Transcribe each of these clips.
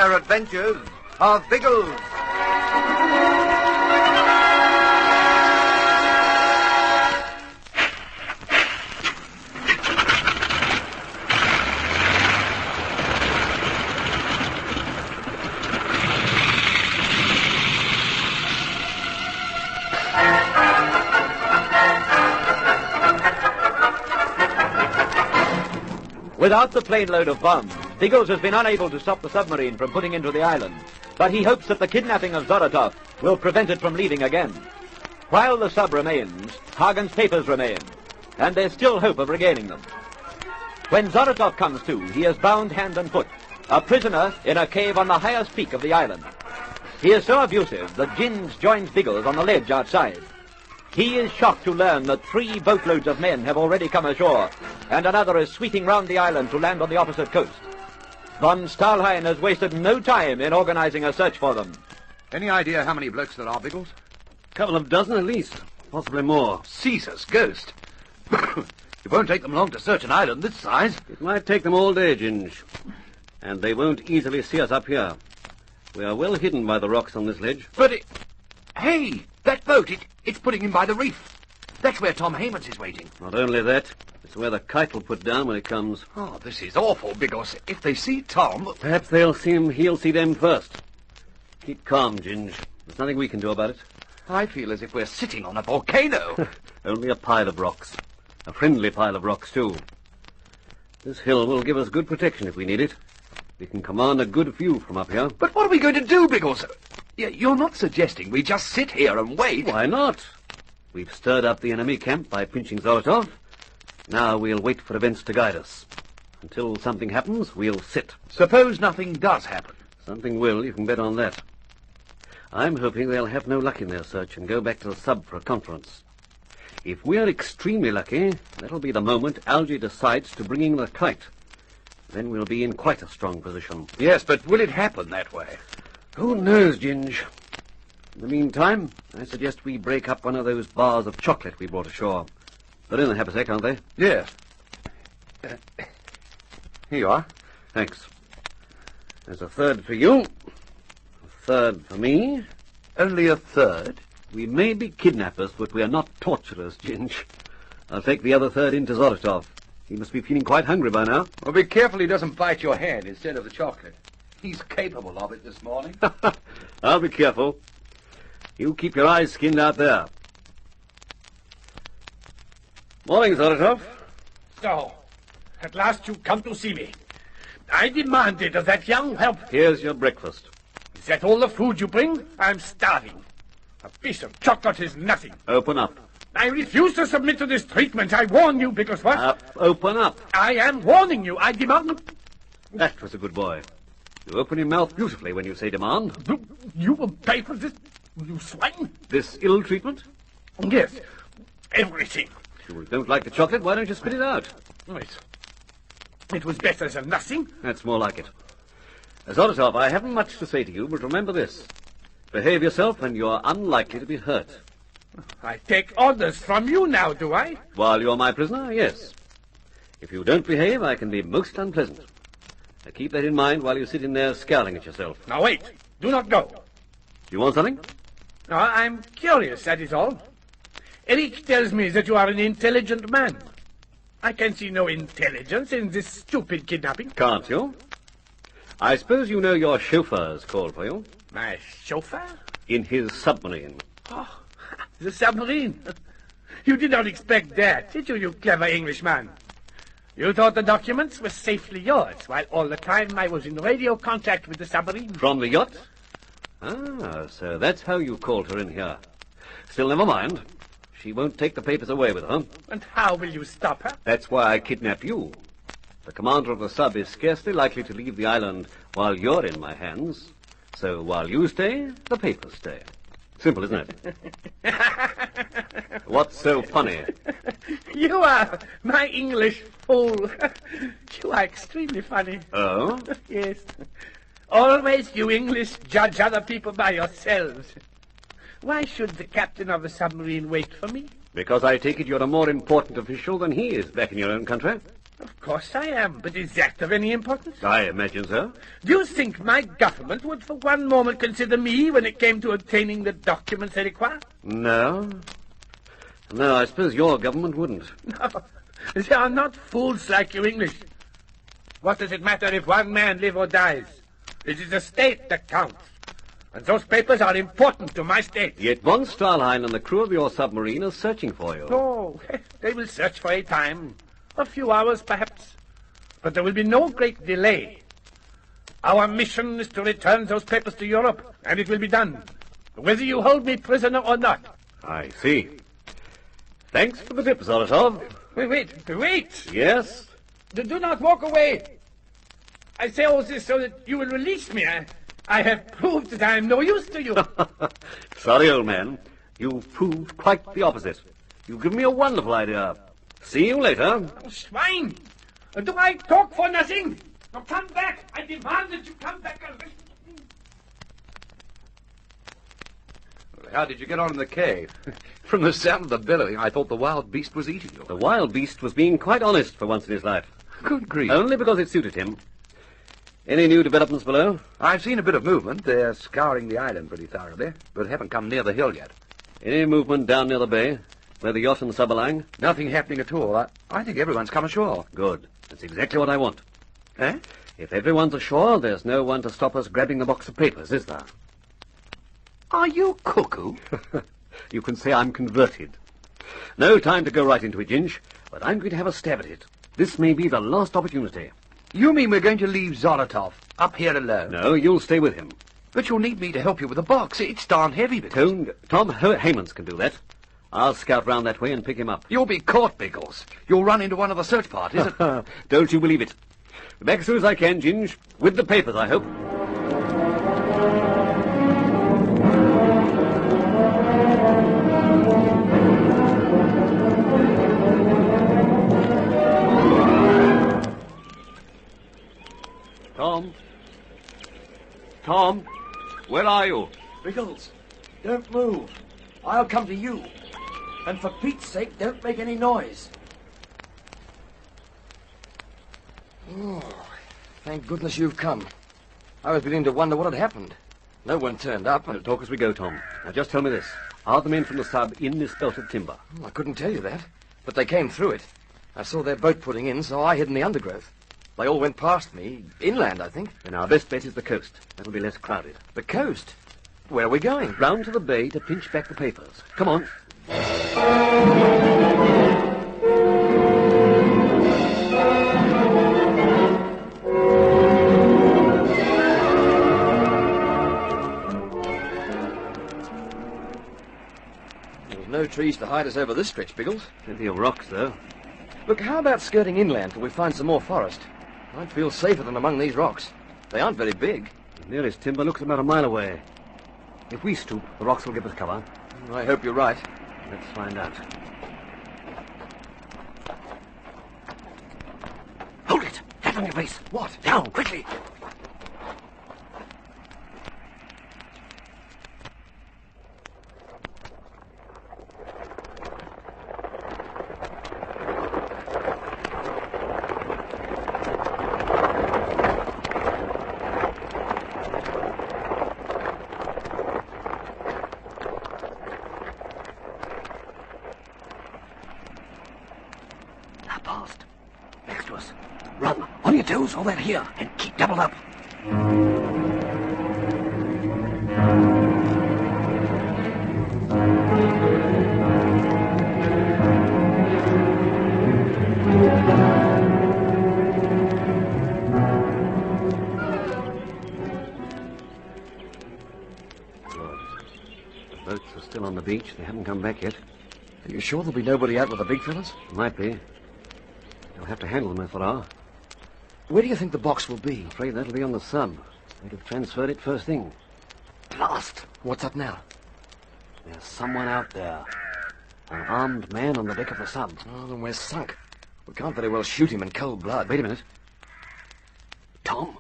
Air Adventures of Biggles. Without the plane load of bombs, Biggles has been unable to stop the submarine from putting into the island, but he hopes that the kidnapping of Zoratov will prevent it from leaving again. While the sub remains, Hagen's papers remain, and there's still hope of regaining them. When Zoratov comes to, he is bound hand and foot, a prisoner in a cave on the highest peak of the island. He is so abusive that Ginge joins Biggles on the ledge outside. He is shocked to learn that 3 boatloads of men have already come ashore, and another is sweeping round the island to land on the opposite coast. Von Stahlheim has wasted no time in organizing a search for them. Any idea how many blokes there are, Biggles? Couple of dozen at least, possibly more. Caesar's ghost. It won't take them long to search an island this size. It might take them all day, Ginge. And they won't easily see us up here. We are well hidden by the rocks on this ledge. But hey, that boat, it's putting in by the reef. That's where Tom Haymans is waiting. Not only that, it's where the kite will put down when it comes. Oh, this is awful, Biggles. If they see Tom... Perhaps he'll see them first. Keep calm, Ginge. There's nothing we can do about it. I feel as if we're sitting on a volcano. Only a pile of rocks. A friendly pile of rocks, too. This hill will give us good protection if we need it. We can command a good view from up here. But what are we going to do, Biggles? You're not suggesting we just sit here and wait? Why not? We've stirred up the enemy camp by pinching Zoratov. Now we'll wait for events to guide us. Until something happens, we'll sit. Suppose nothing does happen. Something will, you can bet on that. I'm hoping they'll have no luck in their search and go back to the sub for a conference. If we're extremely lucky, that'll be the moment Algy decides to bring in the kite. Then we'll be in quite a strong position. Yes, but will it happen that way? Who knows, Ginge? In the meantime, I suggest we break up one of those bars of chocolate we brought ashore. They're in the haversack, aren't they? Yes. Here you are. Thanks. There's a third for you. A third for me. Only a third? We may be kidnappers, but we are not torturers, Ginge. I'll take the other third into Zoratov. He must be feeling quite hungry by now. Well, be careful he doesn't bite your hand instead of the chocolate. He's capable of it this morning. I'll be careful. You keep your eyes skinned out there. Morning, Zoratov. So, at last you come to see me. I demanded of that young help. Here's your breakfast. Is that all the food you bring? I'm starving. A piece of chocolate is nothing. Open up. I refuse to submit to this treatment. I warn you, because what? Open up. I am warning you. I demand... That was a good boy. You open your mouth beautifully when you say demand. You will pay for this, you swine? This ill treatment? Yes, everything. If you don't like the chocolate, why don't you spit it out? Right. It was better than nothing. That's more like it. Zoratov, I haven't much to say to you, but remember this. Behave yourself and you're unlikely to be hurt. I take orders from you now, do I? While you're my prisoner, yes. If you don't behave, I can be most unpleasant. Now keep that in mind while you sit in there scowling at yourself. Now wait. Do not go. You want something? No, I'm curious, that is all. Eric tells me that you are an intelligent man. I can see no intelligence in this stupid kidnapping. Can't you? I suppose you know your chauffeur's called for you. My chauffeur? In his submarine. Oh, the submarine. You did not expect that, did you, you clever Englishman? You thought the documents were safely yours, while all the time I was in radio contact with the submarine. From the yacht? Ah, so that's how you called her in here. Still, never mind. She won't take the papers away with her. And how will you stop her? That's why I kidnapped you. The commander of the sub is scarcely likely to leave the island while you're in my hands. So while you stay, the papers stay. Simple, isn't it? What's so funny? You are my English fool. You are extremely funny. Oh? Yes. Always you English judge other people by yourselves. Why should the captain of the submarine wait for me? Because I take it you're a more important official than he is back in your own country. Of course I am, but is that of any importance? I imagine so. Do you think my government would for one moment consider me when it came to obtaining the documents they require? No. No, I suppose your government wouldn't. No, they are not fools like you English. What does it matter if one man lives or dies? It is the state that counts. And those papers are important to my state. Yet von Stahlheim and the crew of your submarine are searching for you. Oh, they will search for a time. A few hours, perhaps. But there will be no great delay. Our mission is to return those papers to Europe, and it will be done, whether you hold me prisoner or not. I see. Thanks for the tip, Zolotov. Wait! Yes? Do not walk away. I say all this so that you will release me. I have proved that I am no use to you. Sorry, old man. You've proved quite the opposite. You've given me a wonderful idea. See you later. Oh, swine! Do I talk for nothing? Now come back! I demand that you come back. How did you get on in the cave? From the sound of the bellowing, I thought the wild beast was eating you. The wild beast was being quite honest for once in his life. Good grief. Only because it suited him. Any new developments below? I've seen a bit of movement. They're scouring the island pretty thoroughly, but haven't come near the hill yet. Any movement down near the bay, where the yacht and the sub are lying? Nothing happening at all. I think everyone's come ashore. Good. That's exactly what I want. Eh? If everyone's ashore, there's no one to stop us grabbing the box of papers, is there? Are you cuckoo? You can say I'm converted. No time to go right into it, Ginge, but I'm going to have a stab at it. This may be the last opportunity. You mean we're going to leave Zolotov up here alone? No, you'll stay with him. But you'll need me to help you with the box. It's darn heavy, because... Tom Haymans can do that. I'll scout round that way and pick him up. You'll be caught, Biggles. You'll run into one of the search parties. Don't you believe it. Back as soon as I can, Ginge. With the papers, I hope. Tom, where are you? Biggles, don't move. I'll come to you. And for Pete's sake, don't make any noise. Oh, thank goodness you've come. I was beginning to wonder what had happened. No one turned up. We'll talk as we go, Tom. Now, just tell me this. Are the men from the sub in this belt of timber? I couldn't tell you that, but they came through it. I saw their boat putting in, so I hid in the undergrowth. They all went past me, inland, I think. Then our best bet is the coast. That'll be less crowded. The coast? Where are we going? Round to the bay to pinch back the papers. Come on. There's no trees to hide us over this stretch, Biggles. Plenty of rocks, though. Look, how about skirting inland till we find some more forest? I'd feel safer than among these rocks. They aren't very big. The nearest timber looks about a mile away. If we stoop, the rocks will give us cover. I hope you're right. Let's find out. Hold it! Hand on your face. What? Down, quickly. Past. Next to us. Run. On your toes, or they're here. And keep doubled up. Good. The boats are still on the beach. They haven't come back yet. Are you sure there'll be nobody out with the big fellas? Might be. You'll have to handle them if there are. Where do you think the box will be? I'm afraid that'll be on the sub. They'd have transferred it first thing. Blast! What's up now? There's someone out there. An armed man on the deck of the sub. Oh, then we're sunk. We can't very well shoot him in cold blood. Wait a minute. Tom.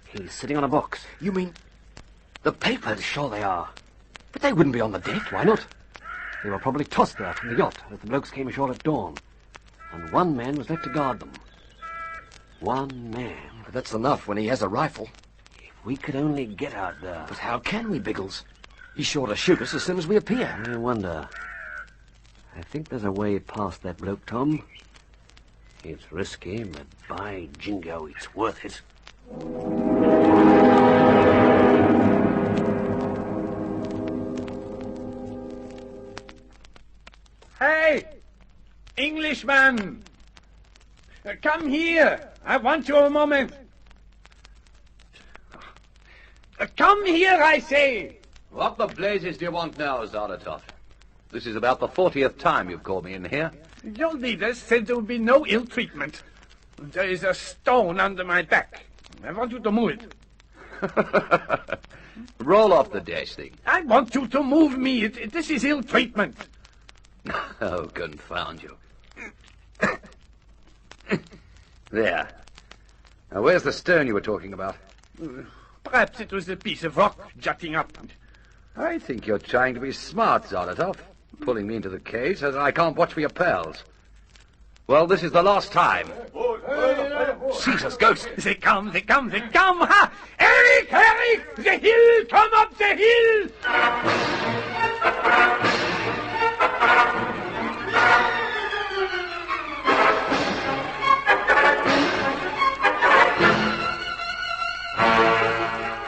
He's sitting on a box. You mean the papers? Sure they are. But they wouldn't be on the deck. Why not? They were probably tossed there from the yacht as the blokes came ashore at dawn. And one man was left to guard them. One man. But that's enough when he has a rifle. If we could only get out there. But how can we, Biggles? He's sure to shoot us as soon as we appear. I wonder. I think there's a way past that bloke, Tom. It's risky, but by jingo, it's worth it. Hey! Englishman! Come here! I want you a moment. Come here, I say! What the blazes do you want now, Zaratov? This is about the 40th time you've called me in here. Your leaders said there would be no ill treatment. There is a stone under my back. I want you to move it. Roll off the dash thing. I want you to move me. This is ill treatment. Oh, confound you. There. Now, where's the stone you were talking about? Perhaps it was a piece of rock jutting up. I think you're trying to be smart, Zaratov. Pulling me into the cave so that I can't watch for your pals. Well, this is the last time. Caesar's ghost! They come, they come, they come! Ha! Eric, Eric! The hill! Come up the hill!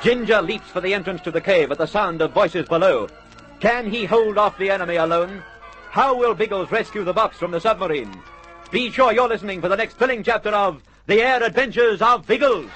Ginger leaps for the entrance to the cave at the sound of voices below. Can he hold off the enemy alone? How will Biggles rescue the box from the submarine? Be sure you're listening for the next thrilling chapter of The Air Adventures of Biggles.